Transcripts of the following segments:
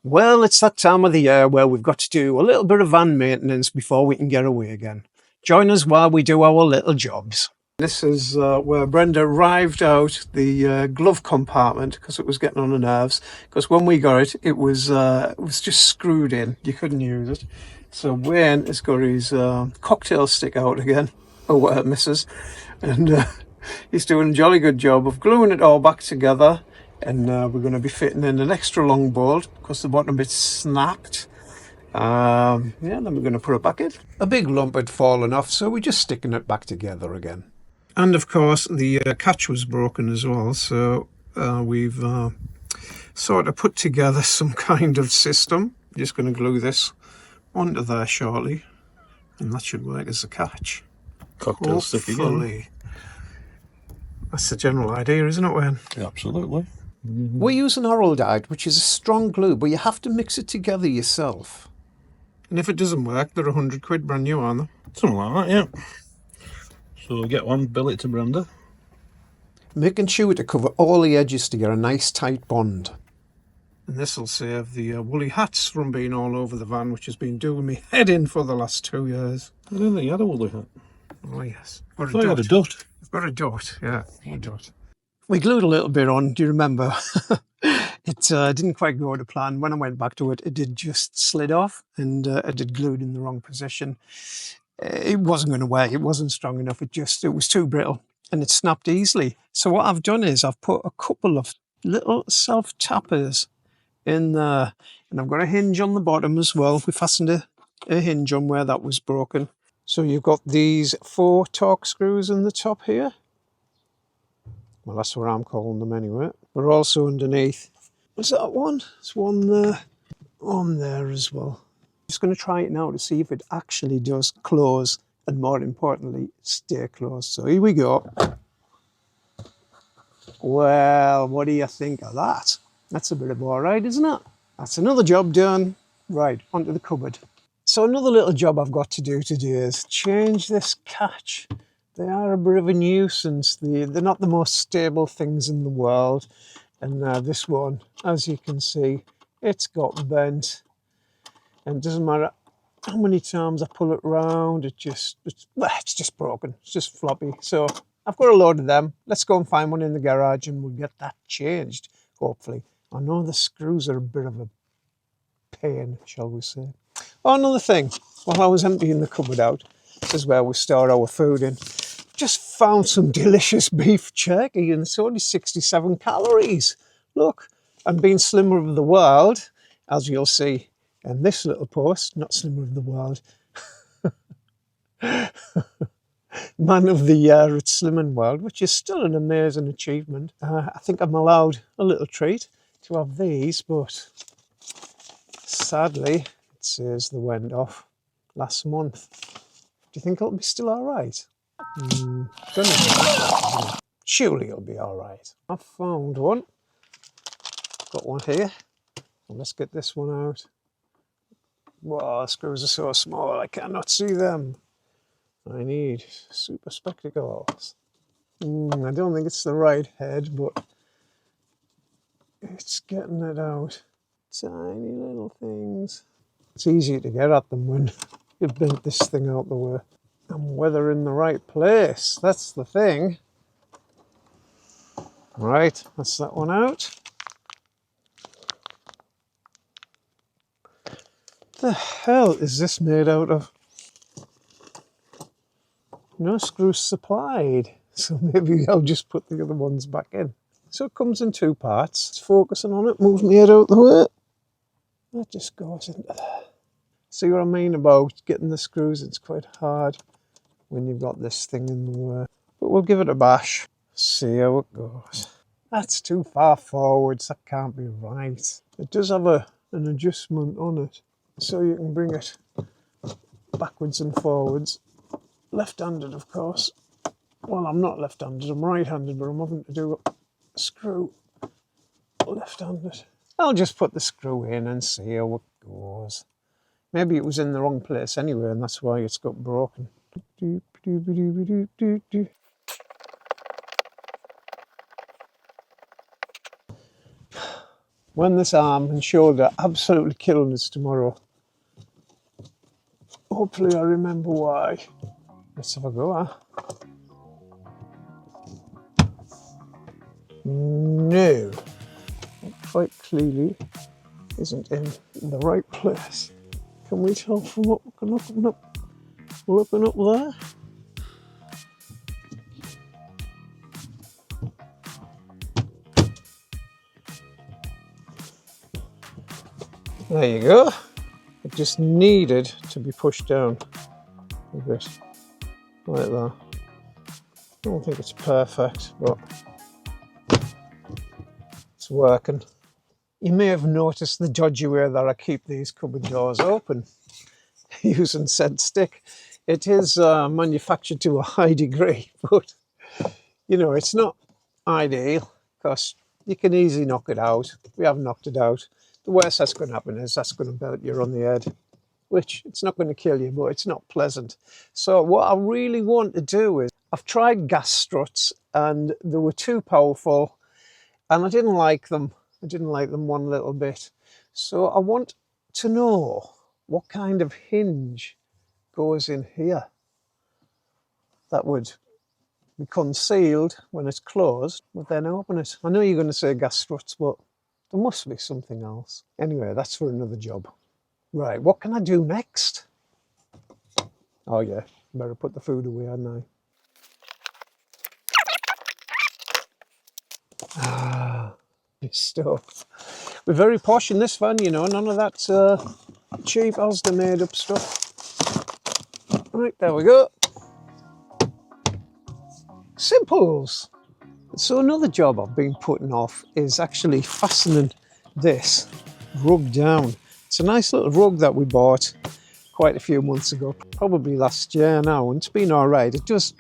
Well, it's that time of the year where we've got to do a little bit of van maintenance before we can get away again. Join us while we do our little jobs. This is where Brenda arrived out the glove compartment because it was getting on her nerves. Because when we got it, it was just screwed in. You couldn't use it. So Wayne has got his cocktail stick out again. Oh, what misses. And he's doing a jolly good job of gluing it all back together. And we're going to be fitting in an extra long bolt because the bottom bit's snapped. Yeah, then we're going to put it back in. A big lump had fallen off, so we're just sticking it back together again. And of course, the catch was broken as well, so we've sort of put together some kind of system. Just going to glue this onto there shortly, and that should work as a catch. Cocktail stick again. That's the general idea, isn't it, Wayne? Absolutely. We're using Araldite, which is a strong glue, but you have to mix it together yourself. And if it doesn't work, they're £100 brand new, aren't they? Something like that, yeah. So get one, bill it to Brenda. Making sure to cover all the edges to get a nice tight bond. And this will save the woolly hats from being all over the van, which has been doing me head in for the last 2 years. I didn't think you had a woolly hat. Oh yes. I thought you had a dot. I've got a dot, yeah, a dot. We glued a little bit on, do you remember? It didn't quite go to plan. When I went back to it, it did just slid off, and it did glued in the wrong position. It wasn't going to work. It wasn't strong enough. It was too brittle, and it snapped easily. So what I've done is I've put a couple of little self-tappers in there, and I've got a hinge on the bottom as well. We fastened a hinge on where that was broken. So you've got these 4 torque screws in the top here. Well, that's what I'm calling them anyway. But also underneath. Was that one? There's one there. On there as well. Just going to try it now to see if it actually does close, and more importantly, stay closed. So here we go. Well, what do you think of that? That's a bit of all right, isn't it? That's another job done. Right, onto the cupboard. So another little job I've got to do today is change this catch. They are a bit of a nuisance. They're not the most stable things in the world. And this one, as you can see, it's got bent. And it doesn't matter how many times I pull it round, it's just broken. It's just floppy. So I've got a load of them. Let's go and find one in the garage and we'll get that changed, hopefully. I know the screws are a bit of a pain, shall we say. Oh, another thing. While I was emptying the cupboard out, this is where we store our food in, just found some delicious beef jerky, and it's only 67 calories. Look, and being slimmer of the world, as you'll see in this little post, not slimmer of the world, man of the year at Slimming World, which is still an amazing achievement. I think I'm allowed a little treat to have these, but sadly, it says they went off last month. Do you think it'll be still all right? Surely it'll be all right. I found one. Got one here. Well, let's get this one out. Wow, the screws are so small I cannot see them. I need super spectacles. I don't think it's the right head, but it's getting it out. Tiny little things. It's easier to get at them when you've bent this thing out the way. And whether in the right place, that's the thing. Right, that's that one out. The hell is this made out of? No screws supplied, so maybe I'll just put the other ones back in. So it comes in 2 parts. It's focusing on it, move my head out the way. That just goes into there. See what I mean about getting the screws? It's quite hard when you've got this thing in the way. But we'll give it a bash. See how it goes. That's too far forwards, that can't be right. It does have an adjustment on it, so you can bring it backwards and forwards. Left-handed, of course. Well, I'm not left-handed, I'm right-handed, but I'm having to do a screw left-handed. I'll just put the screw in and see how it goes. Maybe it was in the wrong place anyway, and that's why it's got broken. When this arm and shoulder absolutely killing us tomorrow. Hopefully I remember why. Let's have a go, huh? No, it quite clearly isn't in the right place. Can we tell from looking up there? There you go. It just needed to be pushed down a bit, like that. I don't think it's perfect, but it's working. You may have noticed the dodgy way that I keep these cupboard doors open using said stick. It is manufactured to a high degree, but you know, it's not ideal because you can easily knock it out. We have knocked it out. The worst that's going to happen is that's going to belt you on the head, which it's not going to kill you, but it's not pleasant. So what I really want to do is, I've tried gas struts and they were too powerful and I didn't like them. I didn't like them one little bit. So I want to know what kind of hinge goes in here that would be concealed when it's closed, but then open it. I know you're going to say gas struts, but there must be something else. Anyway, that's for another job. Right, what can I do next? Oh yeah, better put the food away, hadn't I? Ah, good stuff. We're very posh in this van, you know, none of that cheap Asda made up stuff. Right, there we go. Simples. So another job I've been putting off is actually fastening this rug down. It's a nice little rug that we bought quite a few months ago, probably last year now, and it's been all right. It does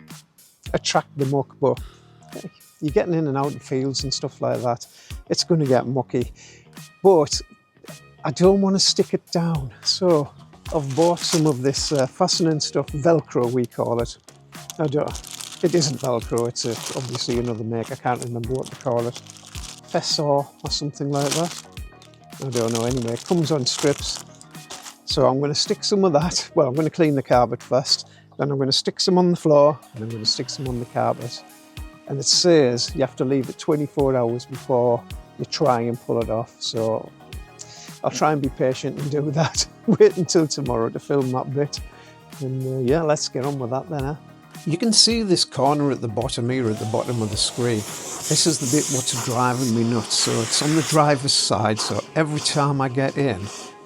attract the muck, but you're getting in and out of fields and stuff like that, it's going to get mucky. But I don't want to stick it down, so I've bought some of this fastening stuff, Velcro we call it. It isn't Velcro, it's obviously another make. I can't remember what they call it. Fessor or something like that. I don't know, anyway, it comes on strips. So I'm going to stick some of that. Well, I'm going to clean the carpet first, then I'm going to stick some on the floor, and I'm going to stick some on the carpet. And it says you have to leave it 24 hours before you try and pull it off. So I'll try and be patient and do that. Wait until tomorrow to film that bit. And yeah, let's get on with that then, huh? You can see this corner at the bottom here, at the bottom of the screen. This is the bit what's driving me nuts. So it's on the driver's side, so every time I get in,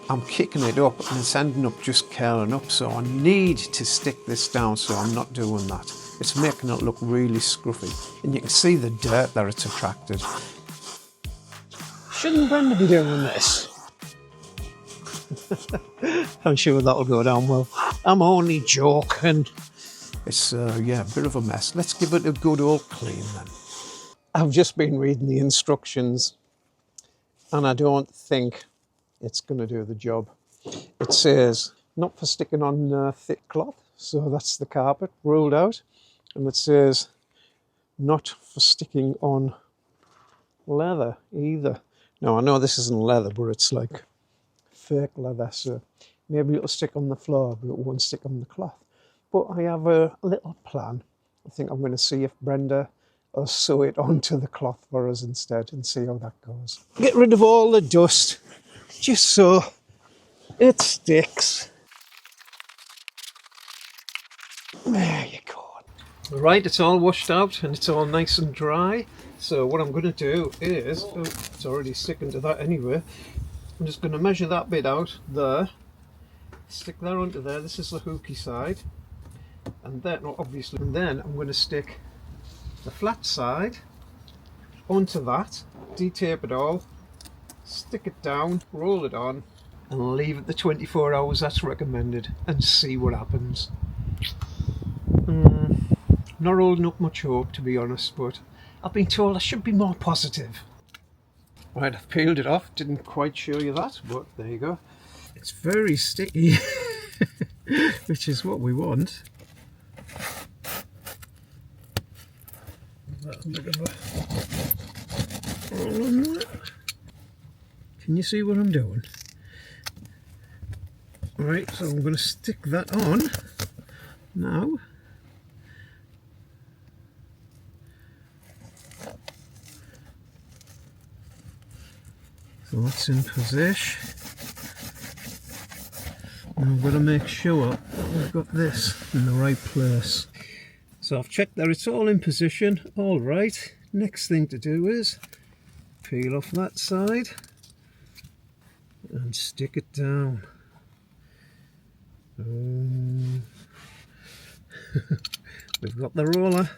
I'm kicking it up and it's ending up just curling up. So I need to stick this down, so I'm not doing that. It's making it look really scruffy. And you can see the dirt that it's attracted. Shouldn't Brenda be doing this? I'm sure that'll go down well. I'm only joking. It's, yeah, a bit of a mess. Let's give it a good old clean then. I've just been reading the instructions and I don't think it's going to do the job. It says, not for sticking on thick cloth, so that's the carpet rolled out. And it says, not for sticking on leather either. Now, I know this isn't leather, but it's like fake leather, so maybe it'll stick on the floor, but it won't stick on the cloth. But I have a little plan. I think I'm going to see if Brenda will sew it onto the cloth for us instead and see how that goes. Get rid of all the dust, just so it sticks. There you go. Right, it's all washed out and it's all nice and dry. So what I'm going to do is, oh, it's already sticking to that anyway. I'm just going to measure that bit out there, stick that onto there. This is the hooky side. And then, obviously, and then I'm going to stick the flat side onto that, de-tape it all, stick it down, roll it on, and leave it the 24 hours that's recommended, and see what happens. Not holding up much hope, to be honest, but I've been told I should be more positive. Right, I've peeled it off, didn't quite show you that, but there you go. It's very sticky, which is what we want. That bit of a roll on there. Can you see what I'm doing? Right, so I'm going to stick that on now. So that's in position. And I'm going to make sure that we've got this in the right place. So I've checked that it's all in position. All right, next thing to do is peel off that side and stick it down. We've got the roller.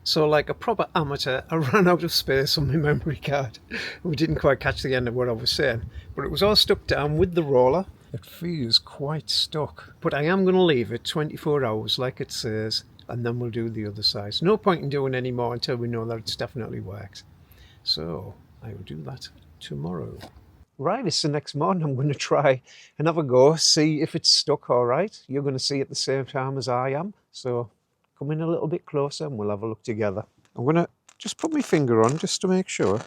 So like a proper amateur, I ran out of space on my memory card. We didn't quite catch the end of what I was saying, but it was all stuck down with the roller. It feels quite stuck, but I am going to leave it 24 hours like it says, and then we'll do the other side. No point in doing any more until we know that it's definitely worked. So I will do that tomorrow. Right, it's the next morning. I'm going to try and have a go, see if it's stuck all right. You're going to see at the same time as I am. So come in a little bit closer and we'll have a look together. I'm going to just put my finger on just to make sure.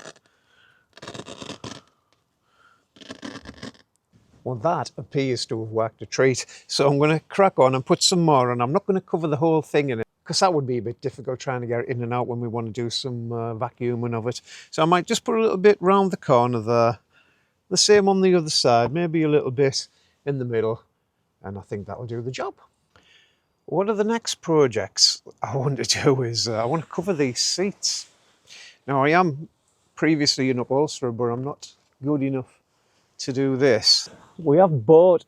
Well, that appears to have worked a treat. So I'm going to crack on and put some more on. I'm not going to cover the whole thing in it, because that would be a bit difficult trying to get it in and out when we want to do some vacuuming of it. So I might just put a little bit round the corner there. The same on the other side, maybe a little bit in the middle. And I think that'll do the job. One of the next projects I want to do is I want to cover these seats. Now I am previously an upholsterer, but I'm not good enough to do this. We have bought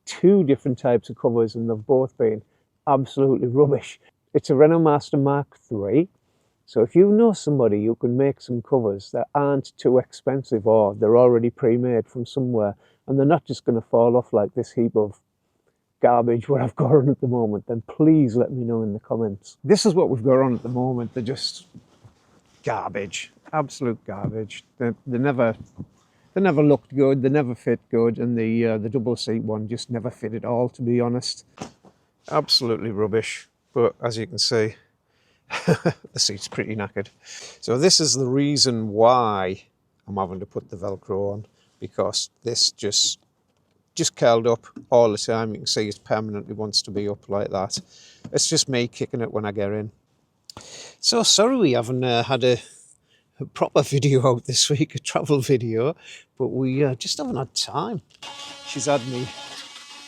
two different types of covers and they've both been absolutely rubbish. It's a Renault Master Mark III. So if you know somebody who can make some covers that aren't too expensive or they're already pre-made from somewhere and they're not just going to fall off like this heap of garbage what I've got on at the moment, then please let me know in the comments. This is what we've got on at the moment. They're just garbage, absolute garbage. They never looked good, they never fit good, and the double seat one just never fit at all, to be honest. Absolutely rubbish, but as you can see, the seat's pretty knackered. So this is the reason why I'm having to put the Velcro on, because this just curled up all the time. You can see it permanently wants to be up like that. It's just me kicking it when I get in. So sorry we haven't had a proper video out this week, a travel video, but we just haven't had time. She's had me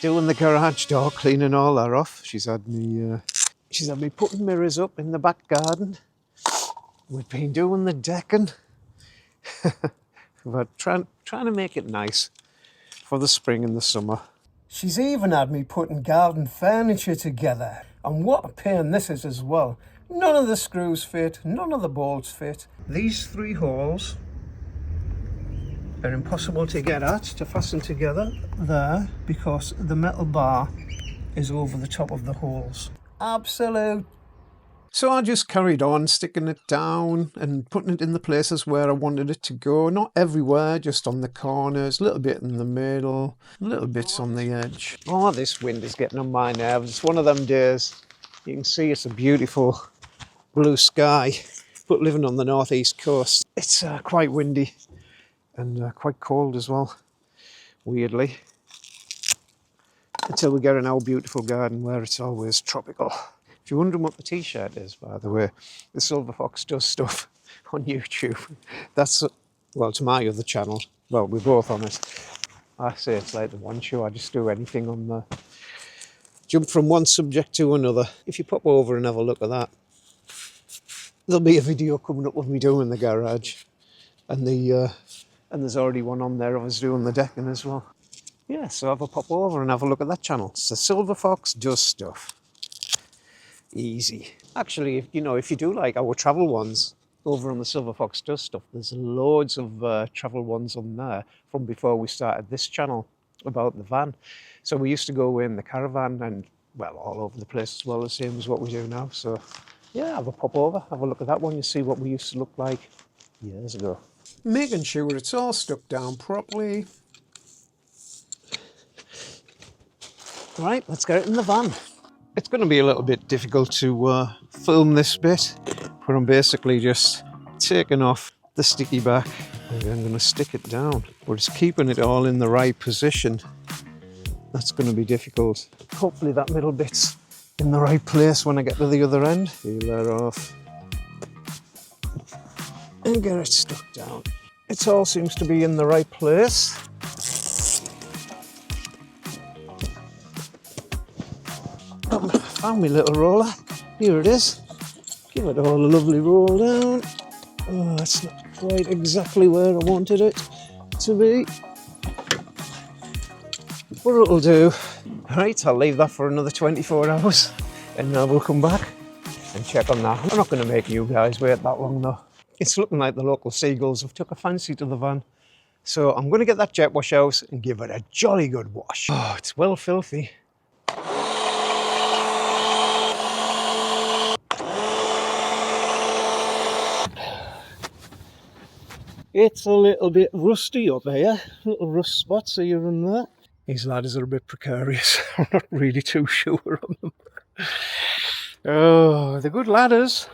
doing the garage door, cleaning all that off. She's had me putting mirrors up in the back garden. We've been doing the decking. We're trying to make it nice for the spring and the summer. She's even had me putting garden furniture together. And what a pain this is as well. None of the screws fit, none of the bolts fit. These three holes are impossible to get at, to fasten together there, because the metal bar is over the top of the holes. Absolute. So I just carried on sticking it down and putting it in the places where I wanted it to go. Not everywhere, just on the corners, a little bit in the middle, little bits on the edge. Oh, this wind is getting on my nerves. It's one of them days. You can see it's a beautiful blue sky, but living on the northeast coast, it's quite windy and quite cold as well, weirdly. Until we get in our beautiful garden where it's always tropical. If you're wondering what the t-shirt is, by the way, the Silver Fox does stuff on YouTube. That's, well, to my other channel. Well, we're both on it. I say it's like the one show. I just do anything on there. Jump from one subject to another. If you pop over and have a look at that, there'll be a video coming up with me doing the garage. And there's already one on there of us doing the decking as well. Yeah, so have a pop over and have a look at that channel. It's the Silver Fox Does Stuff. Easy. Actually, if you do like our travel ones over on the Silver Fox Does Stuff, there's loads of travel ones on there from before we started this channel about the van. So we used to go in the caravan and, well, all over the place as well, the same as what we do now. So yeah, have a pop over, have a look at that one, you see what we used to look like years ago. Making sure it's all stuck down properly. Right, let's get it in the van. It's going to be a little bit difficult to film this bit, but I'm basically just taking off the sticky back and I'm going to stick it down. But it's keeping it all in the right position. That's going to be difficult. Hopefully that middle bit's in the right place when I get to the other end. Peel that off and get it stuck down. It all seems to be in the right place. Found my little roller. Here it is. Give it all a lovely roll down. Oh, it's not quite exactly where I wanted it to be, but it'll do. Right, I'll leave that for another 24 hours and then we'll come back and check on that. I'm not going to make you guys wait that long though. It's looking like the local seagulls have took a fancy to the van. So I'm going to get that jet wash out and give it a jolly good wash. Oh, it's well filthy. It's a little bit rusty up here, little rust spots here and there. These ladders are a bit precarious. I'm not really too sure on them. Oh, they're good ladders,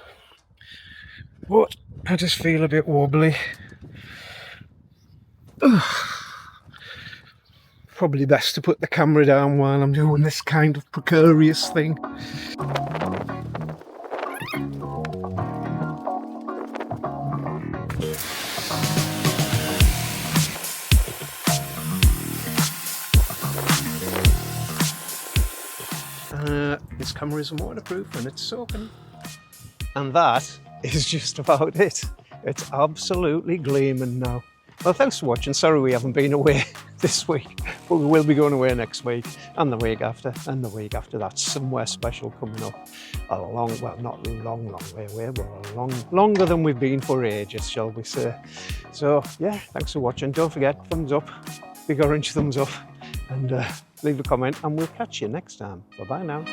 but I just feel a bit wobbly. Probably best to put the camera down while I'm doing this kind of precarious thing. This camera isn't waterproof and it's soaking. And that is just about it. It's absolutely gleaming now. Well, thanks for watching. Sorry we haven't been away this week, but we will be going away next week and the week after and the week after that. Somewhere special coming up. A long, well, not long way away, but longer than we've been for ages, shall we say. So yeah, thanks for watching. Don't forget, thumbs up, big orange thumbs up, and leave a comment and we'll catch you next time. Bye bye now.